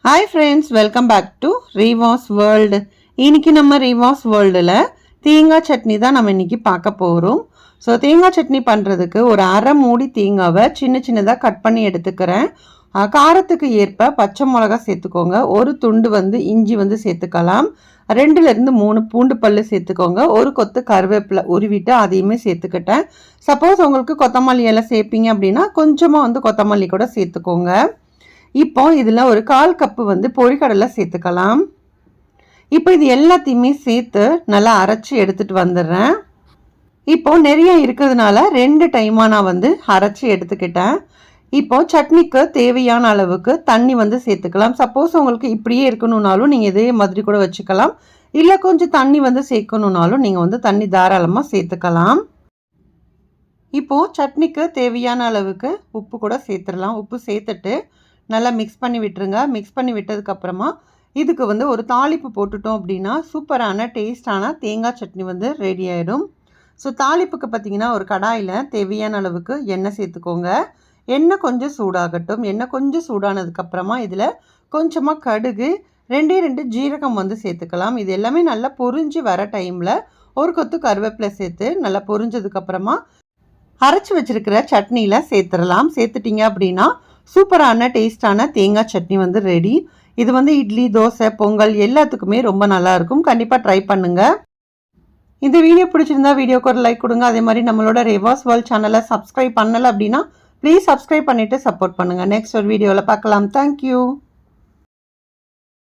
Hi friends, welcome back to ரீவாஸ் world. இன்றைக்கி நம்ம ரீவாஸ் வேர்ல்டில் தேங்காய் சட்னி தான் நம்ம இன்றைக்கி பார்க்க போகிறோம். ஸோ தேங்காய் சட்னி பண்ணுறதுக்கு ஒரு அரை மூடி தேங்காவை சின்ன சின்னதாக கட் பண்ணி எடுத்துக்கிறேன். காரத்துக்கு ஏற்ப பச்சை மிளகா சேர்த்துக்கோங்க. ஒரு துண்டு இஞ்சி சேர்த்துக்கலாம். 2லேருந்து 3 பூண்டு பல் சேர்த்துக்கோங்க. ஒரு கொத்து கருவேப்பிலை உருவிட்டு அதையுமே சேர்த்துக்கிட்டேன். சப்போஸ் உங்களுக்கு கொத்தமல்லி எல்லாம் சேர்ப்பீங்க அப்படின்னா கொஞ்சமாக கொத்தமல்லி கூட சேர்த்துக்கோங்க. இப்போ இதில் ஒரு 1/4 கப்பு பொரிக்கடலை சேர்த்துக்கலாம். இப்போ இது எல்லாத்தையுமே சேர்த்து நல்லா அரைச்சி எடுத்துகிட்டு வந்துடுறேன். இப்போ நிறைய இருக்கிறதுனால 2 டைமாக நான் அரைச்சி எடுத்துக்கிட்டேன். இப்போ சட்னிக்கு தேவையான அளவுக்கு தண்ணி சேர்த்துக்கலாம். சப்போஸ் உங்களுக்கு இப்படியே இருக்கணும்னாலும் நீங்கள் இதே மாதிரி கூட வச்சுக்கலாம். இல்லை கொஞ்சம் தண்ணி சேர்க்கணுன்னாலும் நீங்கள் தண்ணி தாராளமாக சேர்த்துக்கலாம். இப்போது சட்னிக்கு தேவையான அளவுக்கு உப்பு கூட சேர்த்துடலாம். உப்பு சேர்த்துட்டு நல்லா மிக்ஸ் பண்ணி விட்டுருங்க. மிக்ஸ் பண்ணி விட்டதுக்கப்புறமா இதுக்கு ஒரு தாளிப்பு போட்டுட்டோம் அப்படின்னா சூப்பரான டேஸ்டான தேங்காய் சட்னி ரெடி ஆகிடும். ஸோ தாளிப்புக்கு பார்த்திங்கன்னா ஒரு கடாயில் தேவையான அளவுக்கு எண்ணெய் சேர்த்துக்கோங்க. எண்ணெய் கொஞ்சம் சூடாகட்டும். எண்ணெய் கொஞ்சம் சூடானதுக்கப்புறமா இதில் கொஞ்சமாக கடுகு, 2 ஜீரகம் சேர்த்துக்கலாம். இது எல்லாமே நல்லா பொரிஞ்சு வர டைமில் ஒரு கொத்து கருவேப்பிலை சேர்த்து நல்லா பொரிஞ்சதுக்கப்புறமா அரைச்சி வச்சுருக்கிற சட்னியில் சேர்த்துடலாம். சேர்த்துட்டிங்க அப்படின்னா சூப்பரான டேஸ்டான தேங்காய் சட்னி ரெடி. இது இட்லி, தோசை, பொங்கல் எல்லாத்துக்குமே ரொம்ப நல்லாயிருக்கும். கண்டிப்பாக ட்ரை பண்ணுங்கள். இந்த வீடியோ பிடிச்சிருந்தா வீடியோக்கு ஒரு லைக் கொடுங்க. அதே மாதிரி நம்மளோட ரீவாஸ் வேர்ல்ட் சேனலை சப்ஸ்கிரைப் பண்ணலை அப்படின்னா ப்ளீஸ் சப்ஸ்கிரைப் பண்ணிவிட்டு சப்போர்ட் பண்ணுங்கள். நெக்ஸ்ட் ஒரு வீடியோவில் பார்க்கலாம். தேங்க்யூ.